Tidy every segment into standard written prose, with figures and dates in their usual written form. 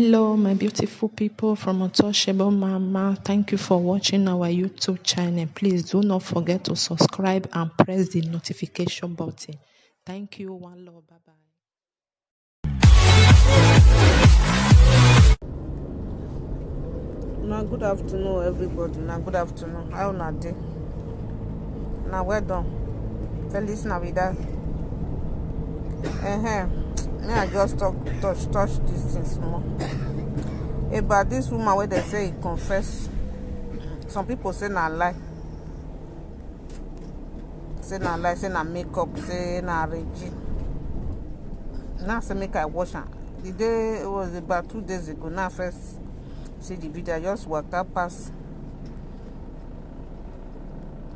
Hello, my beautiful people from Untouchable Mama. Thank you for watching our YouTube channel. Please do not forget to subscribe and press the notification button. Thank you. One love. Bye bye. Now, good afternoon, everybody. Now, good afternoon. How na day? Now, well done. Feliz Navidad. Me, I just touch these things more. About this woman where they say he confess. Some people say na lie. Say na lie, say na makeup, say na regi. Now say make I wash her. The day it was about 2 days ago. Now first see the video, I just walked up past.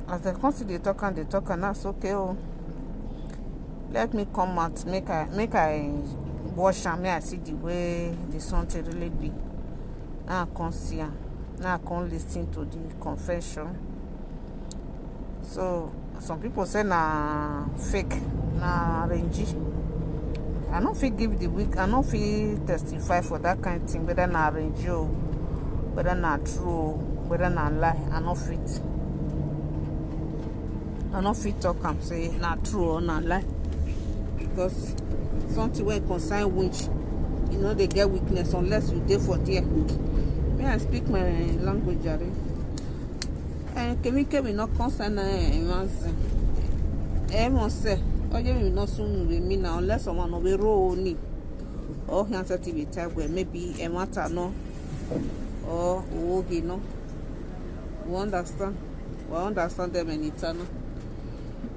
As they come see they talk and that's okay. Oh, let me come out, make I wash and may I see the way the something really be. Now I can't see her. Now I can't listen to the confession. So some people say na fake, na arrange. I don't feel give the week. I don't feel testify for that kind of thing. Whether na arrange or whether na true, whether na lie. I don't fit talk and say na true or na lie, because something where concern winch, you know they get weakness unless you dey for there. May I speak my language, Iyore? Can we not concern must say, oh yeah, we not soon with me now unless someone of a roll ni or he answer to be type where maybe a matter no or okay no. We understand them and it's no.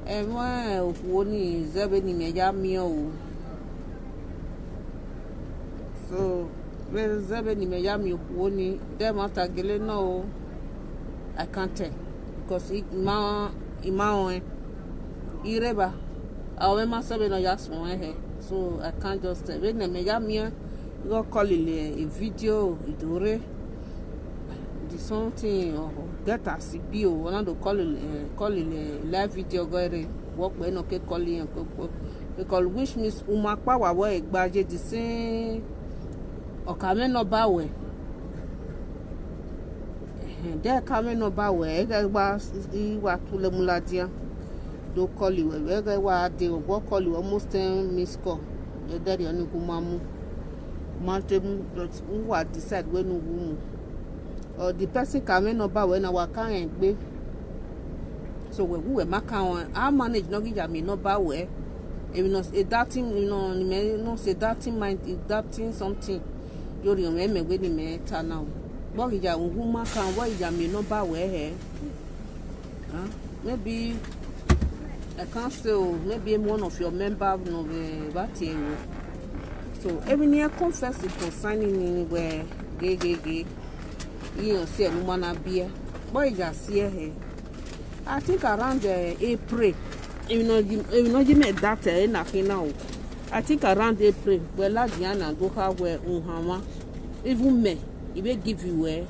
And why one is seven in a yamio. So where seven in a yamio one them matter gele no, I can't tell because it ma Iyore I remember seven or just one here, so I can't just tell. When me you go call it a video, Iyore. The something or get a CPO. One to call it live video. Go ahead, work when okay calling because which means umakwa wa egbaje the same. Okame no bawe. There kame no bawe. Egba iwa tule muladia. Do call you wherever they will call you almost 10 missed call. Your daddy on Kumamu. Mountain who are decide when you woo. Or the person coming about when our can't be. So when we were making our manage no give me no bad way. If not a dating, you know, no say dating mind, dating something. You remember when you met now. What is your woman can what is your me no bad way? Maybe. I can't say maybe one of your members no that so every year confess it concerning anywhere gay. You see a woman beer. Boy just see here. I think around April. You know you made that nothing now. I think around April where Diana go have where unhama. Even me, he will give you a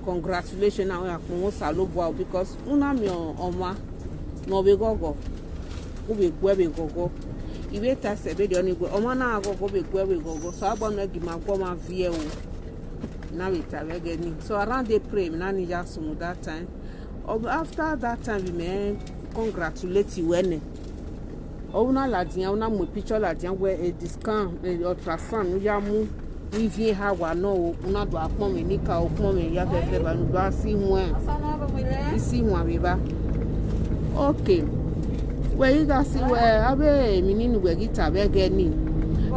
congratulations now because unami oma. No we go. We go. If we test a video, only go. Omana go go. So I want to give my former view. Now it's again. So around the pray, Nani just that time. After that time, we may congratulate you when. Ona ladia, ona mo picture ladia where a discount, ultrasound, yamu. We view how I know. Una do a come in Nika or come in Yafe, but we see one. We see one river. Okay. Well, you guys see where I meaning we get a big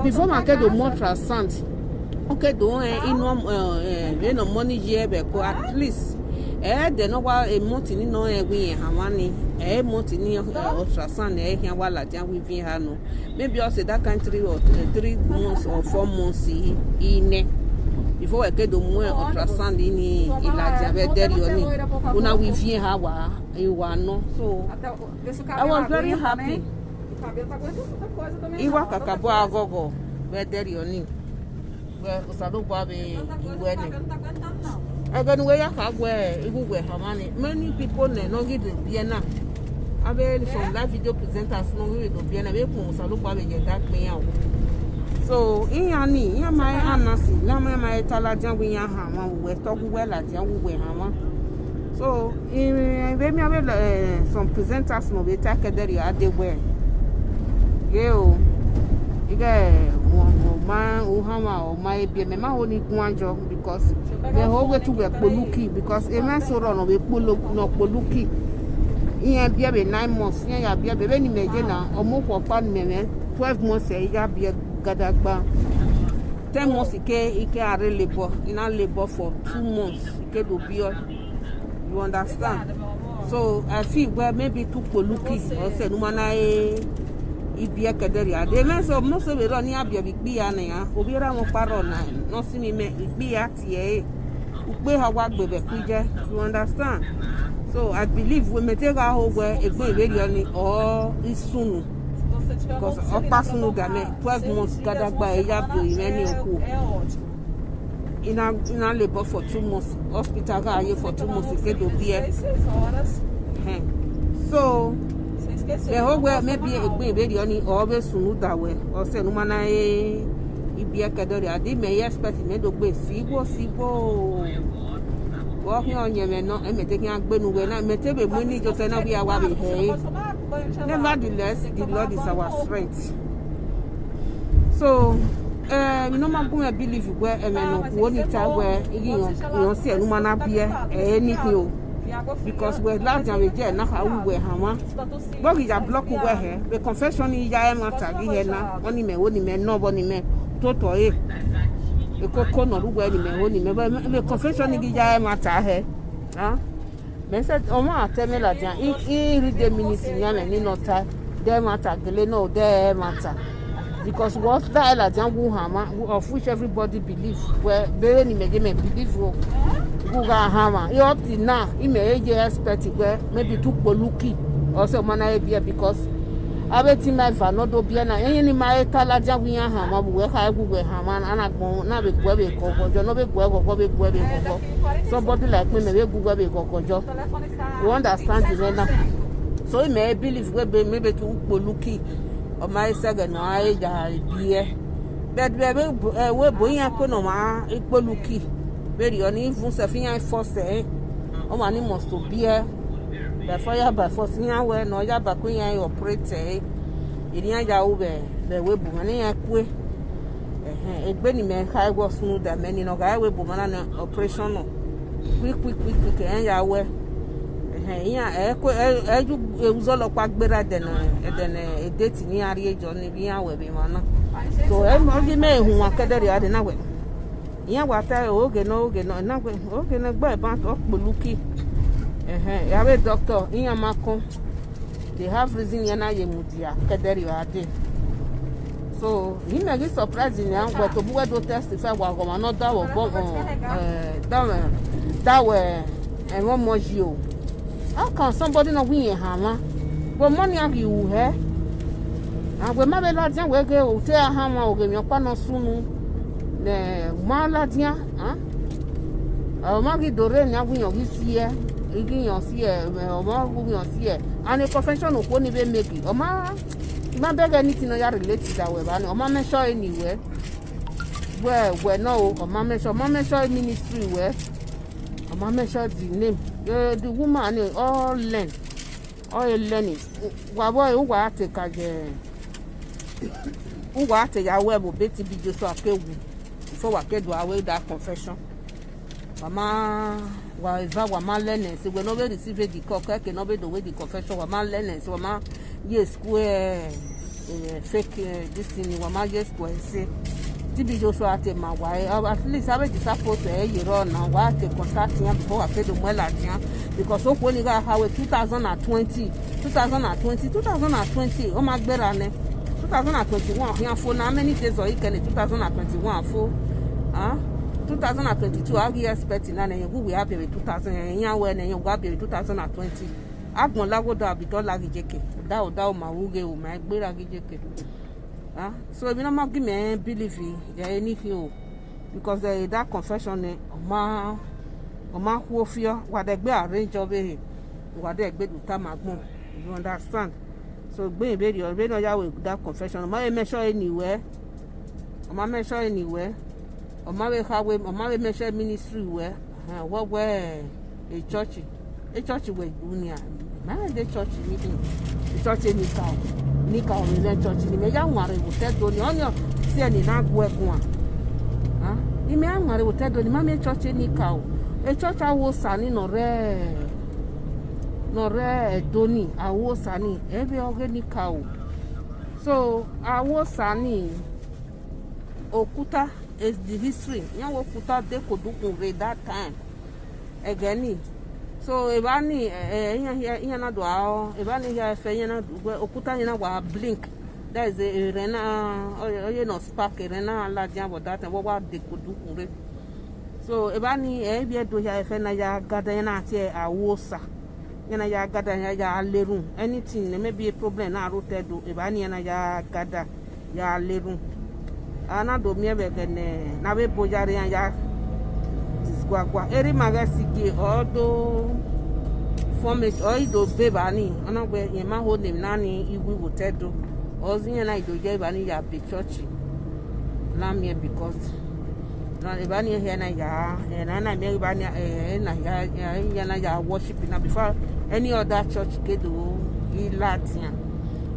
before I get the ultrasound. Okay, don't money here, but at least they know what a month in no we have money, a month in ultrasound, here while I we no. Maybe also that country or 3 months or 4 months in. Before I get the more ultrasound in Iyore, una we view how you are no. So I was very happy. Iwa kakabo agogo, where there you need. Where Usado Babi, I got away where many people no get the Vienna. I mean, from live video presenters, no, we don't be an able to look at that me out. So, in my nasi lama ma etala jan we yan ha ma we talk well la jan we ha ma so in we me some presenters no be take there ya dey well yo ige ma o ha ma o ma e bi me ma ho ni gunjo because the whole way to we poluki because e ma so ro no we poluki iyan bia be 9 months iyan ya bia be ni meje na omo ko pa ni me 12 months e ya bia gadagba 10 months ike are labor ina labor for 2 months ike do be you understand so I feel well maybe to poluki or say no mana ibia kedere ade me so mo so be ro ni abia bi ya na ya obi ra mo paro na no si mi me bi ya tie ugbe ha wa gbebe kuje you understand. So I believe we may take our whole way a good really or isunu because our personal game 12 months gathered by a year in a labor for 2 months, hospital for 2 months to get over here. So the whole way maybe a good really always sunu that way or say no mana ibia kadori adi may expect me to be sibo walking on your men, and taking a good way. I may tell you, we need to send out our way. Nevertheless, the Lord is our strength. So, you know, my boy, I believe where a man won't it where you see a woman up here, anything. Because we're large and we get not how we were hammer. But we are blocking where here. The confession is Yamata, here now, only men, nobody men, total. The cocoa no where the men only me confession ni ja matter he ah me said o ma tell me la jan in read the ministry yan ni no ta dey matter gele no dey matter because what that la jan wu hama of which everybody believe where be ni me believe go ga hama you up till now he may expect where maybe to poluki or so mana e because abeti my no do bia na yin ni mai tala jawian ha ma buwe ka egugwe ha ma na gbon na be gwe be kokojo no be gwe koko somebody like me be gwe be kokojo you understand the now so it may believe we be maybe to poluki o mai sege no ai ja bie but we boyan ko no ma poluki be oni fun se fian force o ma ni must to bie the fire by force yan we no ya ba ko yan operate irian ja wo be the we bu mani yan kwe egbe ni me kai go sunu da meni no ga we bu mana na operation no quick yan ya we yan ko eju uzo lo pa gbera de na date ni ari ejo ni bi yan we bi mana so e mo di me hu akedere ade na we yan wa ta oge no na we oge na gba ba to poluki yawe doctor in makon they have reason yana yemudia kederi ade so he may be surprising yan but to buwe do testify wa go no that wo bon that way and one more you how can somebody not win hama but money have you he and we ma be la jan we ge o te hama o ge mi pa no sunu ne ma la dia ah ma gi dore ni agun yo gi sie igiyan si e omo guyan si e and a profession ko ni be make o ma beg anything no ya relate that way ba o ma me sure anywhere where no o ma me sure ministry where o ma me sure the name the woman all learning wa boy u wa te ka je u wa te ya we bo beti bi Joshua kewu before wa kedu away that confession mama wa eva wa ma learning so we no be receive the call ke no be the way the confession wa ma learning so wa ma yes square fake this thing wa ma yes square say tibi Joshua te ma wa at least have the support you run now wa te contact him before wa pay the mwela tian because so ko ni ga ha we 2020 o ma gbera ne 2021 yan fo na many days o ikele 2021 fo 2022 I get expecting na you we happy with 2000 yan we na you go happy with 2020 agbon lago da bi to lagi jeke da o ma wuge o ma gbera gijeke so if you not give me believe anything because that confession o ma who fear what they arrange of it what they gbe do ta magbon you understand so gbe be no ya with that confession ma make sure anywhere Omawe hawe omawe meshe ministry where what where a church where dunia. Man the church meeting. The church in Nika on the church ni me ya nware wo tedo ni onyo se ni na gwo ekun ah ni me nware wo tedo ni ma me church ni ka o e church awo sani no re doni awo sani e be oge ni ka o so awo sani okuta is the history yan okuta de kodukun re that time again so ebani yan na do a ebani ya fe yan na okuta yan na wa blink that is a rena oye no spark rena la jan bo that wo wa de kodukun re so ebani e bi do ya fe na ya gada yan na ti awosa yan na ya gada ya lerun anything ne maybe a problem na roted do ebani yan na ya gada ya lerun ana do mi ebe gene na be bojare yan ya disgwagwa eri magasiki odo format oido bebani ona gbe yen ma hold him nani iwi wotedo ozinya na ido je bani ya be church na me because na ebani here na ya na me bani na ya ya worship na before any other church kedo ilatia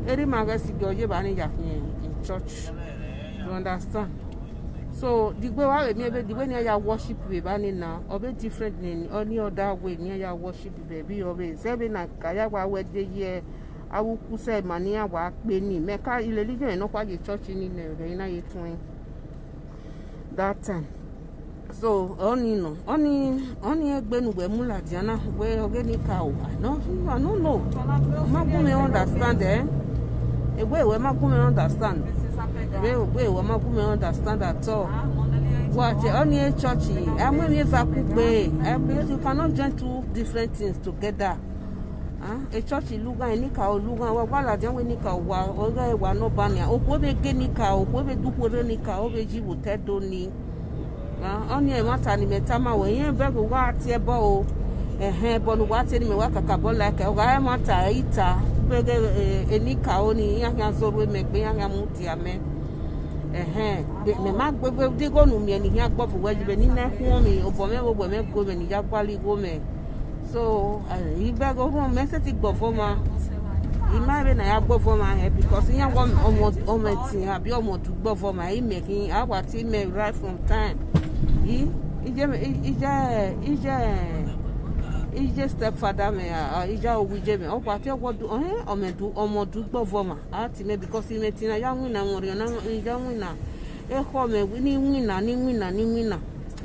eri magasiki oje bani ya in church. You understand? So the way the way you worship baby now, obe different than any other way you worship baby. Obe seven na kaya wa we de ye. Awu kuse mania wa pe ni. Meka ile religion eno kwa the church ni na yetwin. That time. So oni egbe nu we mula diana we oge ni ka o. No, I don't know. Ma go me understand we ma go me understand. We ma understand at all. What only a church? I'm when you cannot join two different things together. A church luga nika o luga wa wala jan we nika wa oga wa no bania o ko be genika o ko be dupore nika o be jibu tedo ni. Only a matter ni metama we yen be go wa ti ebo o bo no wa ti ni me wa kakabo like o ga mata ita be enika o ni yan zoro me gbe yan muti ame me ma gbegbe de go nu mi ni yan gbo fu wajibe ni na hu mi obo me gbogbo me go me ni ya kwali go me so I be go hu me se ti gbo fo ma I ma be na ya gbo fo ma because yan go omo tin abi omo tu gbo fo ma I making awa ti me right from time ije stepfather me ija owije me o pa ti o do omo du gbo fo ma ati me because me tin na ya win na won na ija win na e ho me ni win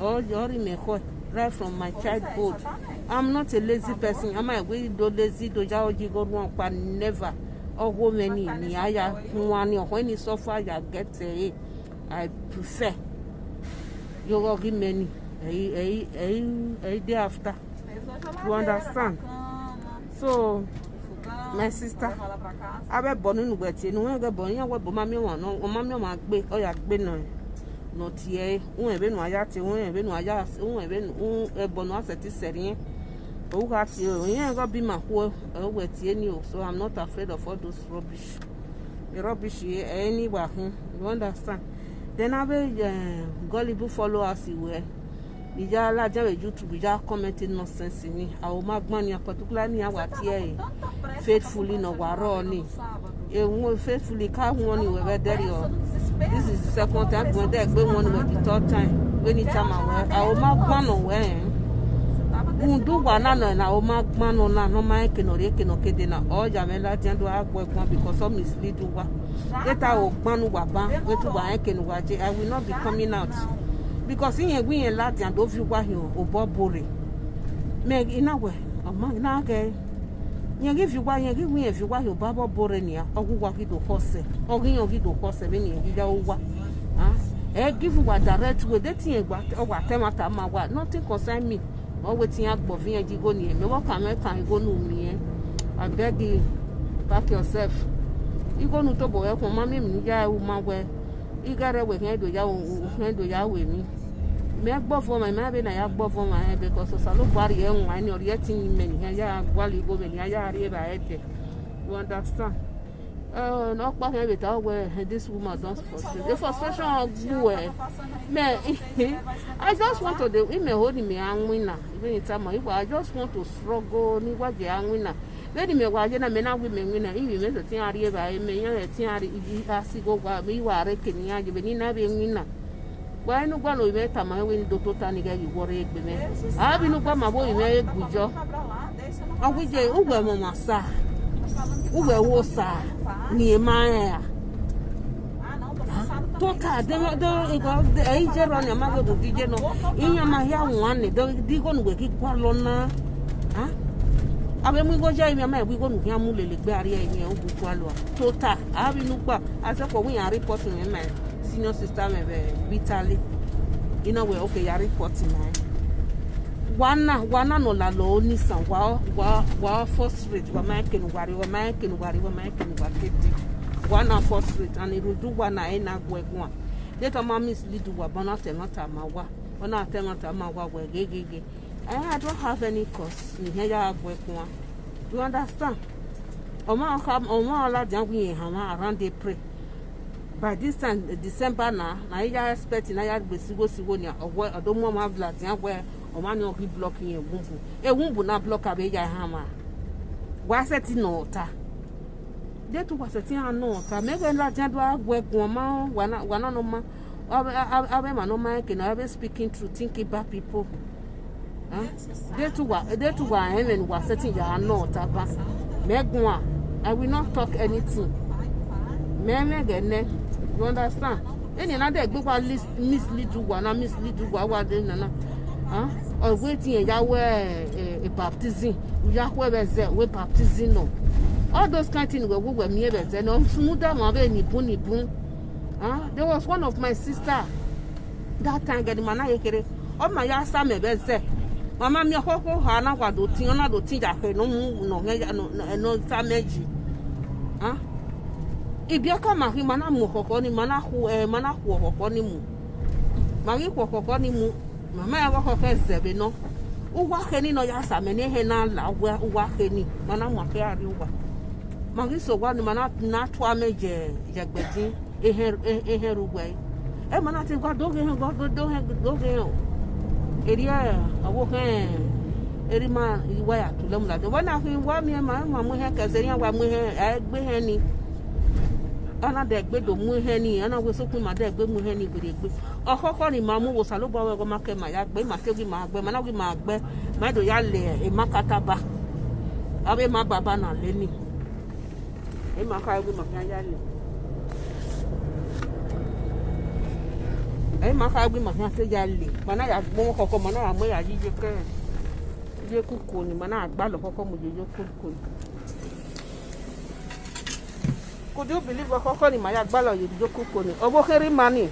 o ri me ho right from my childhood. I'm not a lazy person. Am I going to lazy to jaoji go one pa never. Or go many ni aya one when you suffer you get I prefer. You go give many a day after. You understand? So my sister, I be born in wet. No one get born. You what mama want? No, mama want gbe. Oh ya gbe no. Not here. Ebe no ayate. Ebe no ayas. Ebe bono aseti serien. Oh God, you ain't gonna be my whole wet any. So I'm not afraid of all those rubbish. The rubbish here anywhere. You understand? Then I be gullible followers where. Ija la jawe YouTube ija commenting nonsense ni. Awo magman ni particularly awa tie faithfully no waro ni. Faithfully ka won ni we there yo. This is the second time when they gbe one we the third time. When it time awo magman no we. Undu wana na awo magman no na no ma ke no kede na o jamela tiando agbo ekwan because of mislead wa. Later o gbanu wa ban we tu wa ke no waje. I will not be coming out. Because in we in Latin and of you were here or Bobore. Meg in a way, among Nage. You give you why you give me if you were your Baba Borenia, or who walk it to horse, or give you horse, and you go. Give you what direct with that thing, what time, nothing concern me. Or waiting up for me and you go near me. What can I go no me? I beg you, back yourself. You go no to boy for mammy, ya woman where you got away, do ya with me. Me agbo for my maybe na agbo for my head because so no body and wine or getting many ya gwali go many ya riba ete. You understand? no question without where this woman don't frustrate. The frustration grew. Man, I just want to do. It may hold me and winner. Even in time, I just want to struggle. Ni what the winner. Let me watch and men and women winner. If you make the thing I read by me, I think I see go by me. You are reckoning. I give me never winner. Why no one will make time? I win the total nigga you worry with me. I have been up my boy. Very good job. I will say, oh, mama, sir. Uwe wosa ni emaya toka de eje ro ni amago do dije no inya ma ya wan do digo nu ki kwa lona ha abe mu go ja mi ama e go nu ya mu lele gbe ari eyin o bu kwa lo tota abi nu pa ase ko wi yan report me my senior sister me be vitally ina we okay ya report me wana no la lo ni san wa first rate wa making wari wana first rate and it do wana ina gwegwa later ma mislead wa bana temata ma wa ona temata ma wa gege I don't have any cost ni heya gwegwa you understand oma la janwi hama around they pray by this time December na ya expect na ya gbesigo sigo ni odomo ma vla tian where o man no be blocking wumbu na block abe ya hama wa seti no ta de tu wa seti an no ta me ga la jan do agwe gun ma wana no ma abe ma no ma ke no abe speaking truth think about people de tu wa heaven wa seti ya no ta ba me gun I will not talk anything me ga ne you understand any na de gbe wa mislead wa de na or waiting a baptism we baptism no all those kind of things we me be no smoother ma be ni bun there was one of my sister that time get mana yekere o ma ya sa me be ze mama mi okoko ha na kwado tin ona do tin ja fe no mu no sa meji ibiaka ma hi mana mu okoko ni mana hu okoko ni mu ma ri okoko ni mu mama ya wako kwezebe no uwa kheni no ya samene he na la uwa kheni mana mwa ke ari uwa magiso wa ni mana na twa meje jegbedin ehe rugwe mana ti gwa doge eria awo he eri ma iwa ya tulem la do wana fi wa mi ma mu he kazeria wa mu he egbe he ni ana de gbe do mu he ni ana we sokun ma de gbe mu he ni gbe okoko ni ma mu wo salo bo we go ma ke ma ya gbe ma ke gi ma gbe ma na gi ma gbe ma do ya le e ma kataba abe ma baba na le ni e ma ka gbe ma ya le e ma ka gbe ma se ya le ma na ya gbo koko ma na mo ya jije ke je kuku ni ma na agba lo koko mo je kuku. Could you believe what Coco in my ballot you do cook on it? Obokeri money.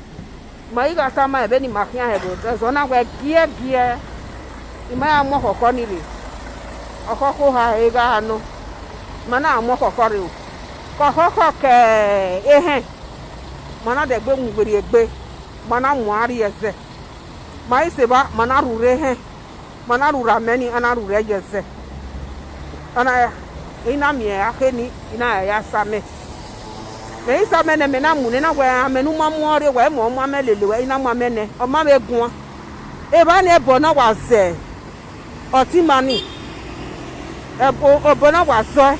My got my Benny Makia, there's one where gear. In my more conny. A coco ha no. Mana more cocorio. Coco eh. Mana de boom with a bay. Mana moari as the. My seba manaru rehe. Manaru rameni anaru reges. And I in a mere henny in a yasame. Me isa mene mena mune na wa amenu mamore wa mo mamelele wa ina mamene o ma megun e ba na ebo na wa ze oti mani ebo obo na wa so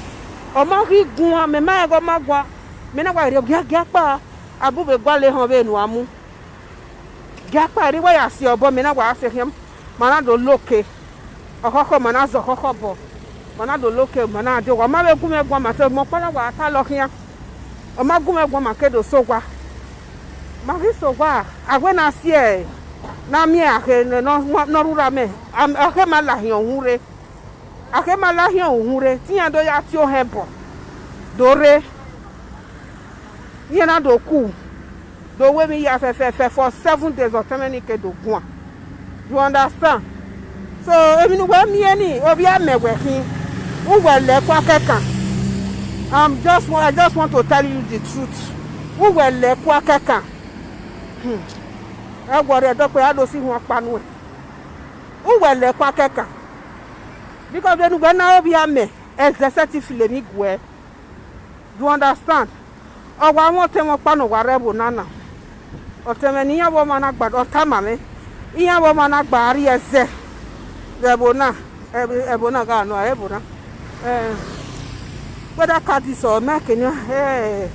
o ma ri gun me ma ego magwa me na wa ri gya pa abube gwale han be nu amu gya pa ri wa ya si obo me na wa ase him mana do loke okoko mana zo kokko bo mana do loke mana de wa ma be gun me gwa ma se mo pa na wa ta lo kian o ma gume gwa makedo sogwa magi sogwa agwe na sie na mi ake no rura me ake ma la hin ohunre tiyan do ya ti o hebo dore yena do ku do we mi ya fe for 7 days or 10 minutes do gwa you understand so emi nu we mi eni obi amegwe hin u wele kwa kekan I just want to tell you the truth. Who will let Quakaka? I worry a doctor. I don't see one panway. Who will let Quakaka? Because when I be a me, as the certificate where You understand? Oh, I want to make one of whatever nana. Or tell me, you woman, but or tamame. You woman, bari as the ebona, ebona, no, ebona. Whether cat is or making you, hey,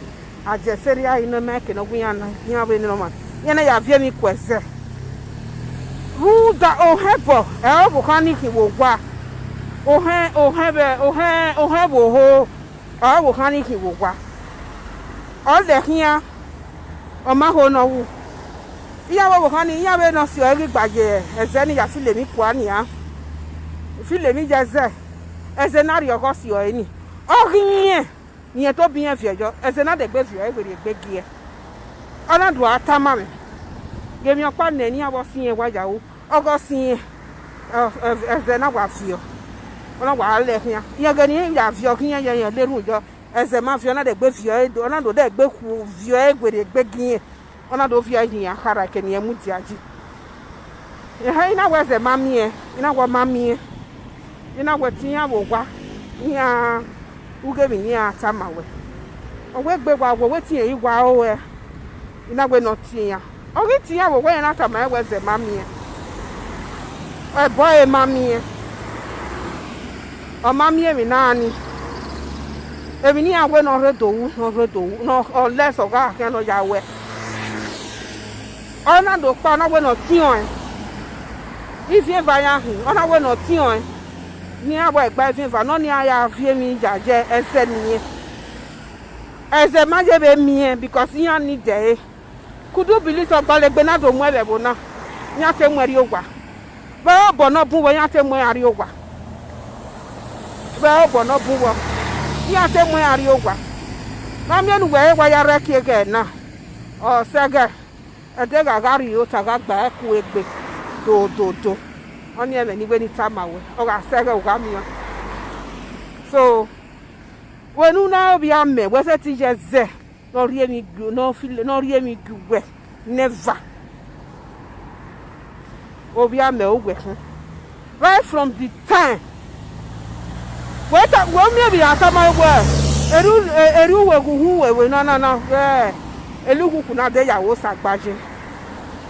I just said, I know making a win, you have no man. You know, you have any question. Who that oh, help, oh, honey, he will walk. Oh, have, oh, honey, he will walk. All the here, oh, my no. You have honey, you have not seen everybody as any of Philip Quania. Philip just there as an area of you or any. Oh, here, near to be a fear, as another baby, every big year. I don't do a tamame. Give me a partner, and I was seeing what you are seeing as another feel. When I left here, you're going to have your here, little as a mafia, not a baby, or not that book you egg with a big year. On a dove here, Harakan, Yamuti. You know where's the mammy, you know what mammy, you know what Tia will walk. Yeah, who gave me near Tamawe. Oh, we're waiting you while you know we're not here. Oh, it's here, we're waiting after my was the mammy. A boy, mammy. Oh, mammy, every nanny. Every year, we're not redo, no, or less of our can or Yahweh. Oh, not the corner, we're not tion. If you buy a him, oh, we're not tion. Near work by him for no near your me, Judge, and said me. As a major me, because you need day. Could you believe of Balebenado Muevona? Yatem where you were. Well, Bonobu, Yatem where you were. Well, Bonobu, Yatem where you were. Mamian, where I wreck you again now. Oh, Saga, a dagger got you to go back with me. Do. Only any time away. Oh, I said, so when you now be a me, was a teacher there? No, really good, no, feel, no, really good. Never. Oh, be a me, right from the time. What up, well, maybe I come my word. A rule who will no, a look who could not there was a badging.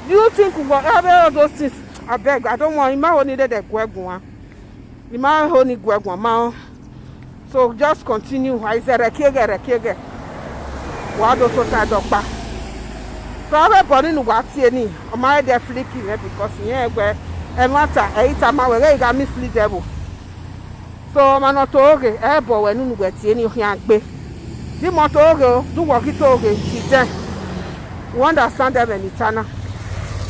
Do you think whatever those things? I beg, I don't want my only that Guagua. The man only Guagua. So just continue. I said, a kegger. What do you say, so everybody knows what's any. Or my dear flicky, because yeah, where a matter, 8 hours, I mislead devil. So, I'm not okay, airboy when you get any young bay. The motor do walk it okay, she's there. You understand them any channel.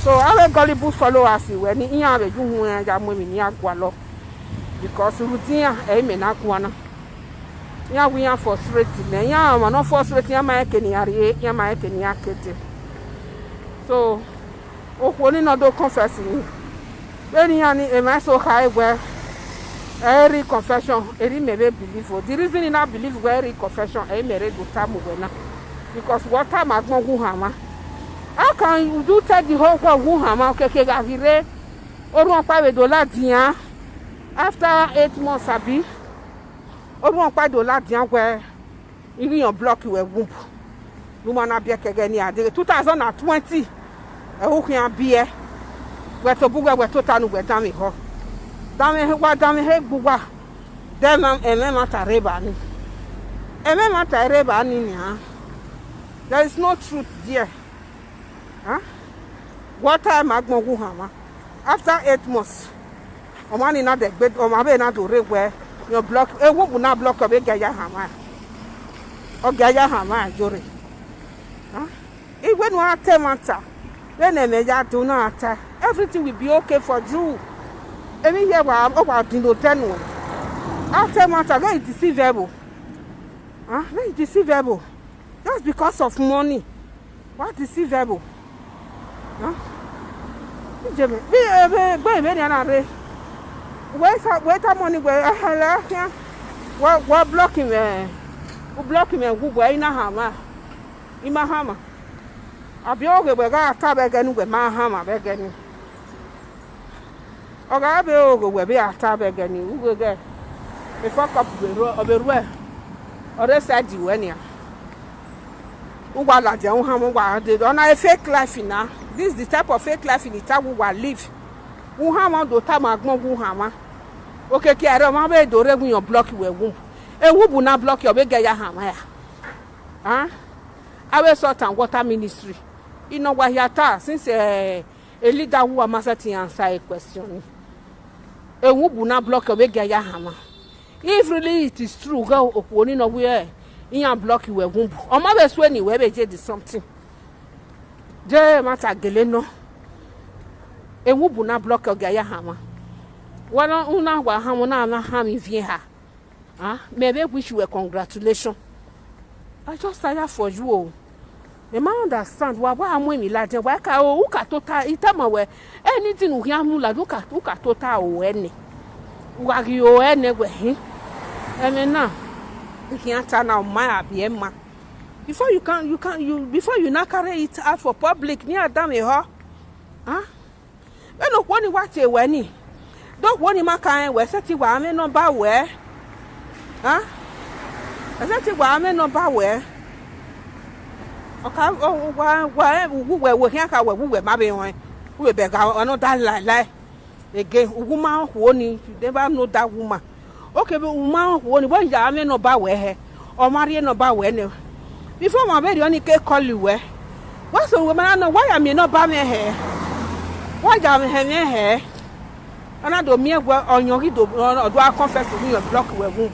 So our gullible followers when you have a young woman near Gualo because routine a menacuana. Yeah, we are frustrated. Yeah, I'm not frustrated. Yamakin. So, only not do confessing. When you are so high where every confession, every may believe. The reason you not believe where every confession, I may read the time because what time I go home. How can you do take the whole world okay, or $1 after 8 months, Abi? Or $1 where even your block you a whoop. You wanna be again 2020. A who can be where to Buga were total with Dammy Ho. Dammy, what Dammy Buga? Then I'm a memata rebani. A memata rebani. There is no truth there. Huh? What time I go home? After 8 months, or money not the bed, or my not to read where your block, a woman not block of a Gaya Hama or Gaya Hama, Jory. Even one matter, then a major do not everything will be okay for you. Any year about the 10 one. After matter, very deceivable. Very deceivable. Just because of money. What deceivable? Jimmy, wait a money where what blocking me? Who block him and who were in a hammer? In my hammer. I'll be over where I come again with my hammer again. Or I'll be over where we are tab again. Who will get a fuck up of the way. Or they said you any. Uwa la dia uwa de on a fake life now. This is the type of fake life in the time we will live. Uha do time agbon uha. Okay, kere ma be do re your block we womb. E wubu na block your be ya hama ya. Ah? Awe salt and water ministry. You know what here since a leader who am asking answer a question. E wubu na block your be ya hama. If really it is true, go oponi no where in your block you womb. O ma be so anywhere be je something. Je mata gele no. E wubu na block your ya hama. Wala una wa hamu na hami vie ha. Ah, maybe wish you a congratulations. I just tired for you. The man understand why am we like why ka o ka total itama we anything we am la do ka total o ene. Wa gi o ene we hin. Eme na. You can't turn out my abiyema. Before you not carry it out for public near dame ho. Ah? We no woni what e we ni. Don't want him kind we set it wa me number where. Huh? I said it wa me number where. Okay, why we here ka we ma be won. We be ga no that lie. Again, woman who only you never know that woman. Okay, but woman who only boy ya me number where. Or marry number where ne. Before my baby only call you where. What's the woman know why am you not by me here? Why am I here? And I don't mean on your do I confess to your block we womb.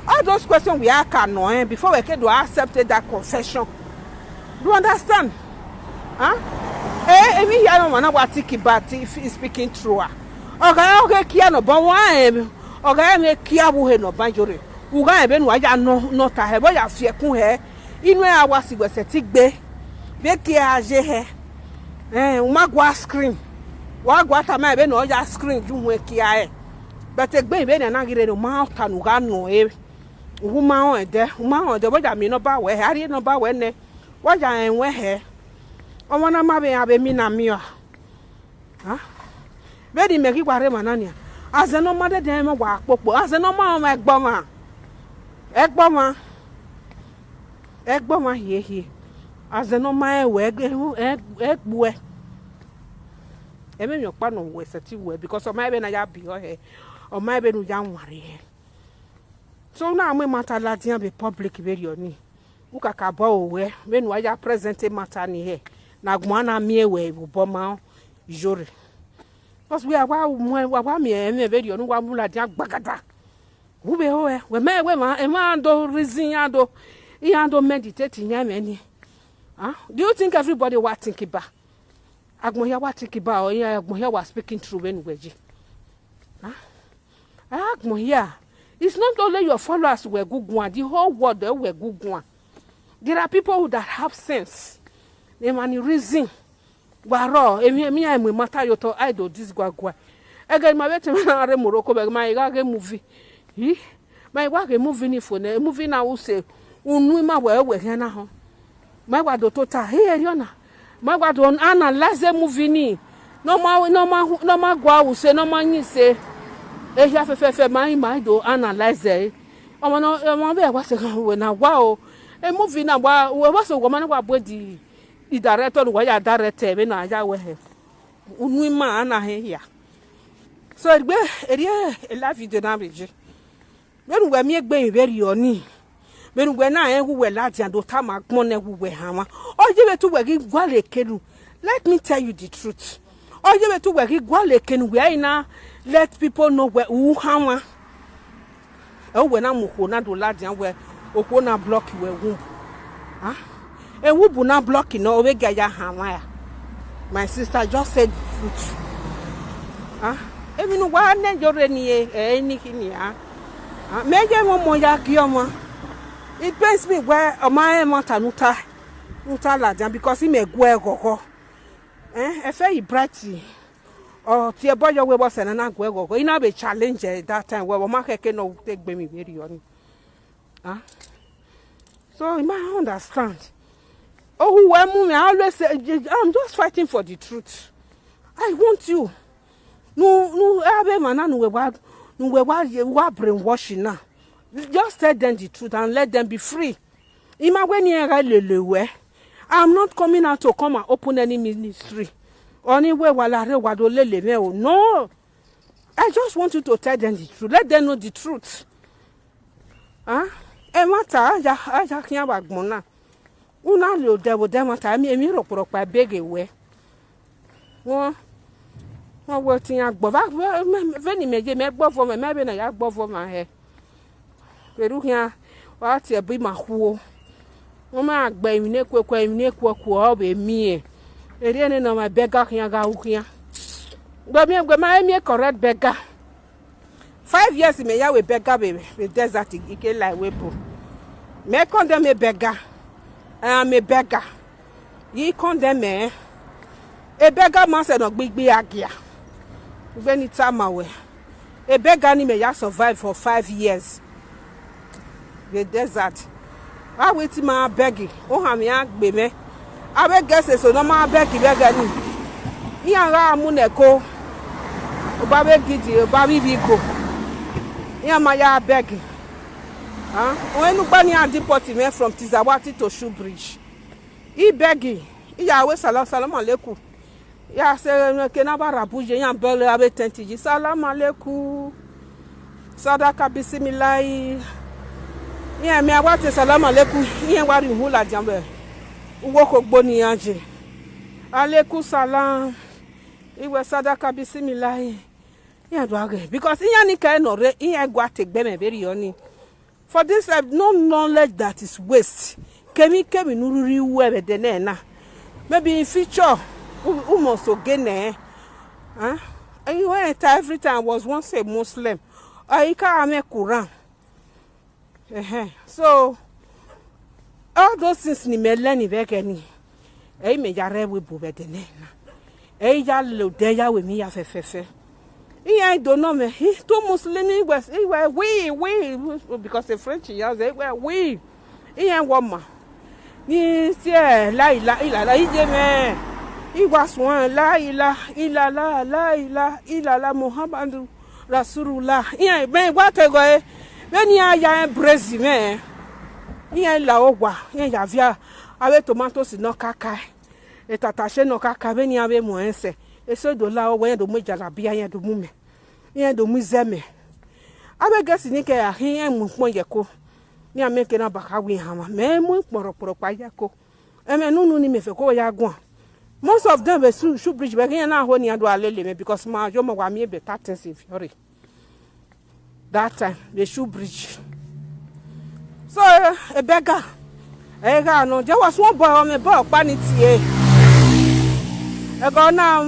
All those questions we ask know before we can do accept that confession. Do you understand? Huh? Eh, me here no what tiki but if speaking true. Okay, kia no bon one. Okay, me kia bu he no banjore. Uga ebe no aja no ta he bo ya fie kun he. Inu e awasi we setigbe. Be kia age he. Umagwa screen. Wa gwata ma ebe no ya screen ju hu kia e. But egbe ebe na ngire no ma ta no ga no e. Uma on de bo ja mi no ba we ari no ba we ne. Wa ja enwe he. Omo na ma be abe mi na mi o. Ha? Be di me ki kware manania. Aze no ma de den me wa popo. Aze no ma o ma egbo ma. Egbo ma hie. Aze no ma e we egbu e. Eme mi okpa no we seti we because o ma be na ya bi o he. O ma be no ya nware he. So na me matter la dia be public very oni. Uka ka bo we me no ya present matter ni he. Na gmo na mi we bo ma Iyore. Because we are wa mi e very onu wa mula dia gbagada. Ube ho e we ma do reason ando I ando meditate nya me ni. Ah, do you think everybody wa think about? Agmohia wa think about or agmohia was speaking true when we ah agmohia it's not only your followers were good one, the whole world they were good one. There are people that have sense. They man reason. Waro emi am matter yo to I do this gwa. Again my wete na re Morocco be my ga movie. My wa ga movie ni for na movie na wo say unu ma we he na ho. My wa do total here yona. My wa do analyze movie ni. No ma gwa wo say no ma yin say e ya fe my do analyze. Omo no be wa say we na wa o. E movie na wa we so go man wa body. The director no ya director be na ya we he unu ma na he ya so egbe eri e la video na beje menu we mi egbe very oni menu we na e wu we lati and ta ma gbon na wu we ha wa o je be tu we gi gwale kenu. Let me tell you the truth. O je be tu we gi gwale kenu we na let people know where wu ha wa e we na mu ko na do lati and we okwo na block we wu ah. And who bu na blocking no we get ya hamaya. My sister just said the truth. Ah, even no one Iyore ni any kini ah. Meje mo mo ya kioma. It pains me where my mata nuta la jam because he me gwe gogo. E fe brighty. Oh, tie boy we was na gwe gogo. He na be challenge that time where ma keke no take be me very on. Ah. So you might understand. Oh, I always say, I'm just fighting for the truth. I want you. No, brainwashing now. Just tell them the truth and let them be free. Ima when you are lelewe, I'm not coming out to come and open any ministry. Anyway, no. I just want you to tell them the truth. Let them know the truth. Huh? I can't back mona. Una lo devil demata. I mean, you rock by beg away. One working out. When you make me above for my maybe I above for my hair. Perugia, what's a be my who? Oma agba mi ne kwa be mi. E dey na my beggar here ga here. Gba me correct beggar. 5 years me ya we beggar baby. The desert ike like wepo. Me condemn me beggar. I am a beggar. Ye condemn me. A beggar man say no gbigbi agia. When it's time away. A beggar ni me ya survive for 5 years. The desert. I wait my begging. Oh, I'm young, baby. I will guess so. No, my begging. Here, Muneko. Baby, Giddy, Baby Vigo. Here, my begging. When nobody had deported me from Tizawati to Shoebridge. He begging. He always salam alaikum. Ya say, Kenaba Rabuje, and Bella Abe Tentiji. Salam alaikum. Sadaka Bismillah. Yeah, me about to salam alaikum. Yeah, what you hula jambe. Uwoko boni anje. Alaikum salam. Iwe sadaka bismillah. Yeah, do because in any kind of in go take them very only. For this, I have no knowledge that is waste. Kemi nururi webe denena. Maybe in future, almost again. Huh? And every time I was once a Muslim. I can't make Quran. So all those things ni melani vekeni me jare we bubedene ya lo de ya we mi ya fefefe I don't know me to Muslim was we because the French yes we woman ni se la ije me was one la Muhammadu Rasulullah me what go when you are embrace me, you la ogwa, you via avec tomatoes no kaka, et attaché no kaka, when you have moins, et so de la owen de mujalabia y de mume, y de muzeme. Avec Gassinica, rien mouvement yako, ni a making a bakawi hammer, mais more propayako, and no ni me for go yagwan. Most of them were should bridge back here now when you do a lily because my joma wa me be tatters if you're that time they should bridge. So a beggar. No, there was one boy on the boat, panity. I got now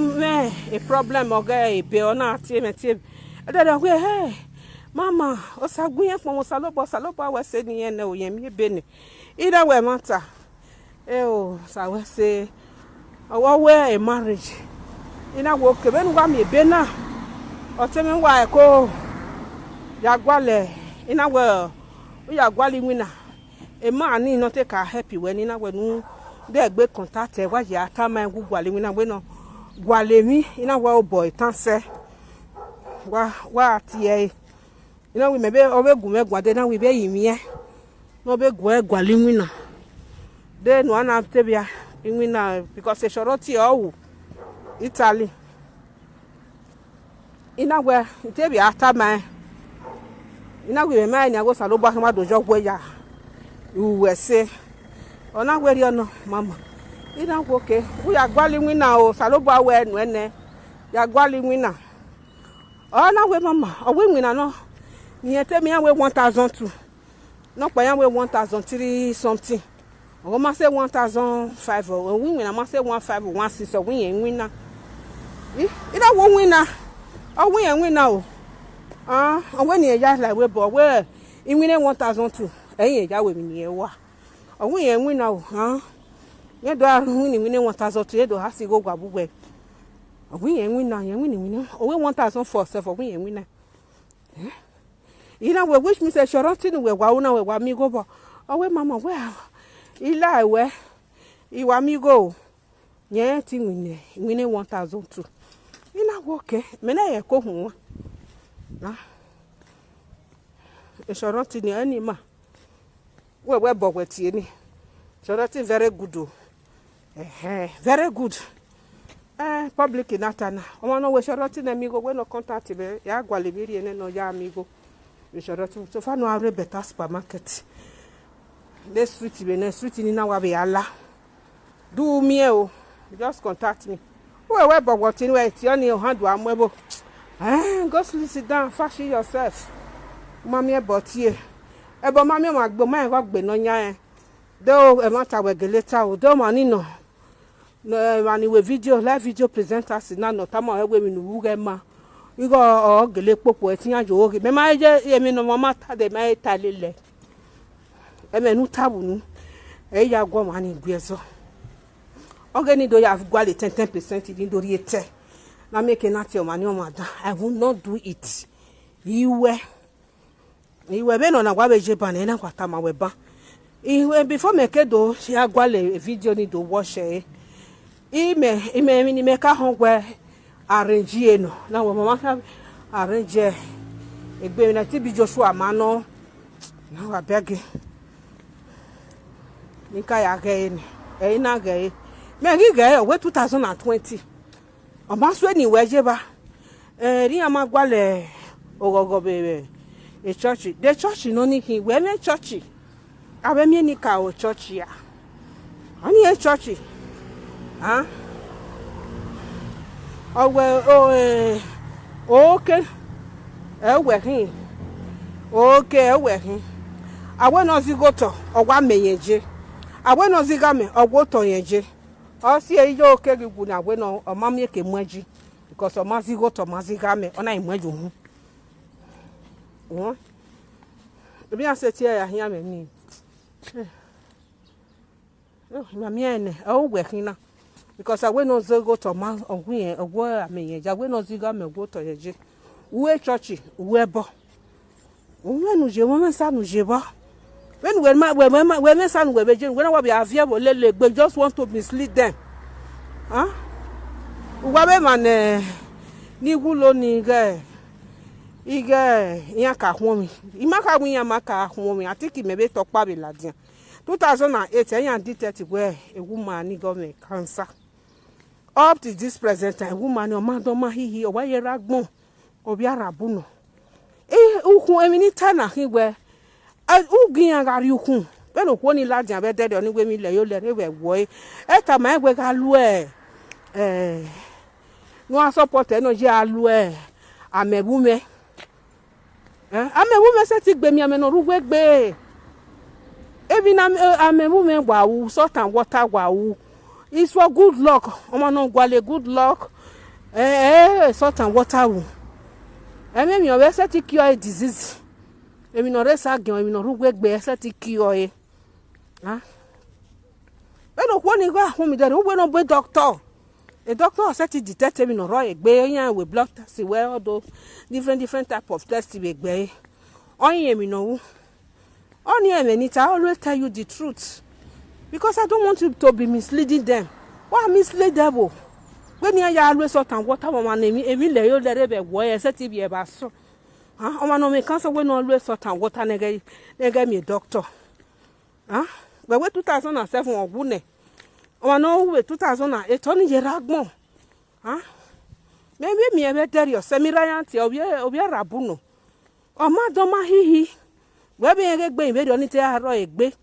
a problem or a bill not team. And then I go, hey, Mama, what's a going from Salopa was saying, no, you been either way matter. Oh, so I will say, I will wear a marriage. In a walk, when one me bena or tell me why I call. Yagwale in a well, we are gwali winner. A man need not take a happy when in a when they be contacted. What ya time and gwali winner when gwale me in a well boy, can't say what ye. You know, we may be over Gumegua, we be in here. No be gwali winner. Then one after be in winner because a shorty oh Italy. In a well, it be after my. Ina we me nya go saloba ma dojo gwe ya USA ona we ri ono mama ina go ke we ya gwali wina o saloba we nu ene ya gwali wina ona we mama o we wina no ni ete mi we 1002 no pa ya we 1003 something o ma say 1005 o we wina ma say 1516 o we yen wina ina wo wina o we yen wina o and when you just like we but where in winning 1002 and ya we me wa we en win now you do winning 1002 you do has to go gwabu we we en win now you win we 1004 for we en win you know we wish me say shorting we wa una we wa mi go but we mama where ila we I wa mi go yeah ti winning 1002 you know okay me na ye ko hu Shoroti ni any ma. We bog with you. Shoroti very good. Very good. Public in Atana. I want to wish a rotten amigo when no contact me. Ya gualibiri and no ya amigo. We shall not so far no have better supermarket. Next street in our way, Allah. Do me, just contact me. Where but what in where it's your new hand, I'm able. Go sit down, fashion yourself. Mammy, but here. Ebo mammy, my rock benonya. Though a matter with the letter, though manino. No, man, video, live video presenters in no time or women who get ma. You go all gele popo, it's not your okay. My dear, I mean, no matter the my tally. A man who tabu, a ya go money, gueso. Organi do you have got 10% in the rate. Now making out your money, madam. I will not do it. You were been on a wabe japan and what time I were back. Before me do she had got a video need to wash it. Ime make a home where arrange no. Now mama have arrange a baby na tibi Joshua mano. Now I beg you. Nika ya again. Na gay. Me gay we 2020. O ma so ni we jeba. Ri amagwale ogogo bebe. A church. The church no ni we me church. Abe me ni ka o church ya. Ani e church. Huh? Oh well, okay. Working. Okay, working. I went on the go to or 1 million. I went on the game or go to yeje. I'll see a okay good. I went on a mammy came wedgie because of Mazi go to Mazigame on I imagine. What? The me I said here, I hear me. Oh, my working now. Because I went on the go to man or we a word I mean, I went on the game go to yeje. Uwe churchy, uwebo. When was your woman son was jeba? When my son were virgin, when I be a fear but just want to mislead them. Huh? Uwabe man, ni gulo ni guy. Ige yaka home. Imaka win yamaka home. I think he may be talk baby ladian. 2008, I did 30 where a woman got me cancer. Up to this present time, woman or madoma he or why you ragbon or be a rabuno. Who any tana he were. I ugin are you whom. When one lad and better only women lay your letter way. At a man with a lue. No support energy a lue. I'm a woman. I'm a woman set be me a man or work bay. Even I'm a woman wow, salt and water wow. It's for good luck. Omano gwale good luck. Salt and water. I mean, your recipe cure a disease. I mean, no rest again. I mean, no work be recipe cure. Huh? I don't want to go home. There who went on doctor. A doctor said to detect me no roy egbe with blood test. Well, those different type of tests we egbe. Only me know. Only me need. I always tell you the truth. Because I don't want you to be misleading them. Why mislead them? When you are always salt and water, woman, every layer that be boy, set to be a basso. Ah, woman, no me cancer when always salt and water, they gave me a doctor. Ah, but when 2007 or Bune, or no, 2008, only Yeragmo. Ah, maybe me a better your semi-rianti or your rabuno. Or Madoma he. Where be a baby, only tell her egg.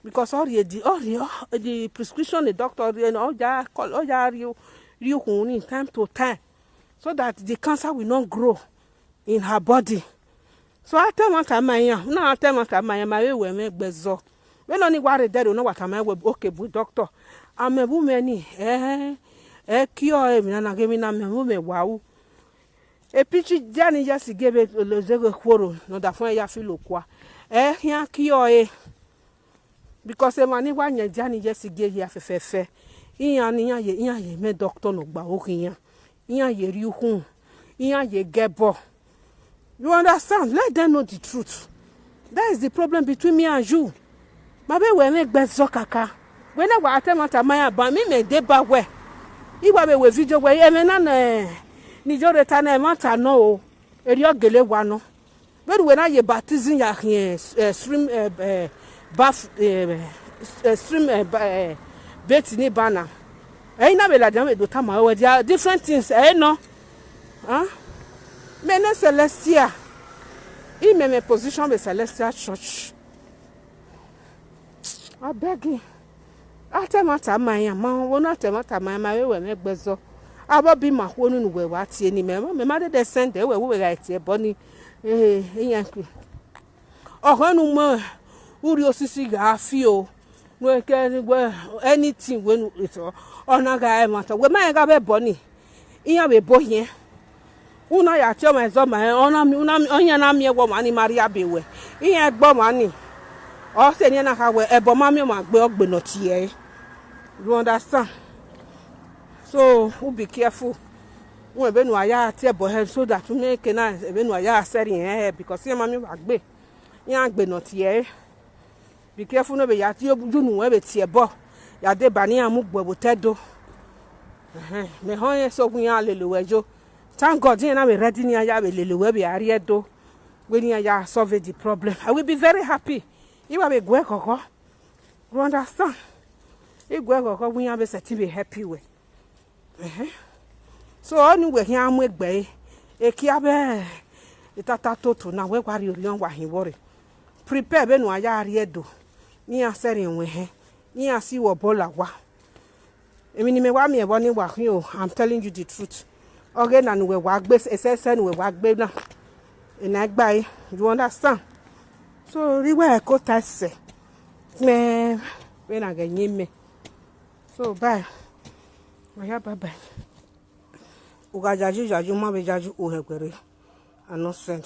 Because all the prescription the doctor and all that call all that you in time to time, so that the cancer will not grow in her body. So I tell my time, no, I tell my time, my way make bezo. When only worry there, you know what I'm okay, but doctor, I'm a woman, cure me and I give me a woman, wow. A pitchy Johnny just gave it a little quarrel, no, that for ya feel qua. Here cure. Because the money one your Johnny just gave you a fair. Iya me doctor no ba okinya. Iya ye ri hu. Iya ye gebo. You understand? Let them know the truth. That is the problem between me and you. Mabe we make bezo kaka. When I wa atemata maya ba me deba we. Iwa be we video we e me na ni jo Rita na mata no. Eri ogele wa no. When I ye baptism ya stream bath stream beti ni bana na be la jam do tama we there different things no me ne Celestia me position be Celestial Church. I beg you. Atemata manya ma wona atemata manya we megbezo abo bi ma honu nu we watie ni me ma de send we right e boni yanku ohonu mo uri osisi ga afi o we ke anything when it ona ga e mata we ma ga be boni iya be bo hie una ya tie ma zo ma ona mi onya na mi e wo ma ni maria bewe iya gbo ma ni o se ni na ka we e bo ma mi ma gbe ogbe no tie. You understand? So we'll be careful. When we aya table head so that we make na when aya setting here because your mommy agbe. Ya agbe not here. Be careful no be ya ti obuju we be tie bo. Ya de bani amugbo botedo. Me hoye so kun ya lelewejo. Thank God you na be ready ni aya be lelewe be ariedo. When ya solve the problem. I will be very happy. You will be gwe koko. You understand? Igwe go we am be set be happy we. So anyway here am egbe ekia be itata toto na we kwari orion wa hin worry. Prepare be no aya riedo. Ni asere nwe he. Ni asi wo bola wa. Emi ni me wa me e boni wa hin o. I'm telling you the truth. Oge na we wa gbe esese we wa gbe na. Ina gba you understand? So riwe ko tase. Me we na ga nyime. So bye. Bye bye. Uga jaju ma be jaju o hegbere. I no send.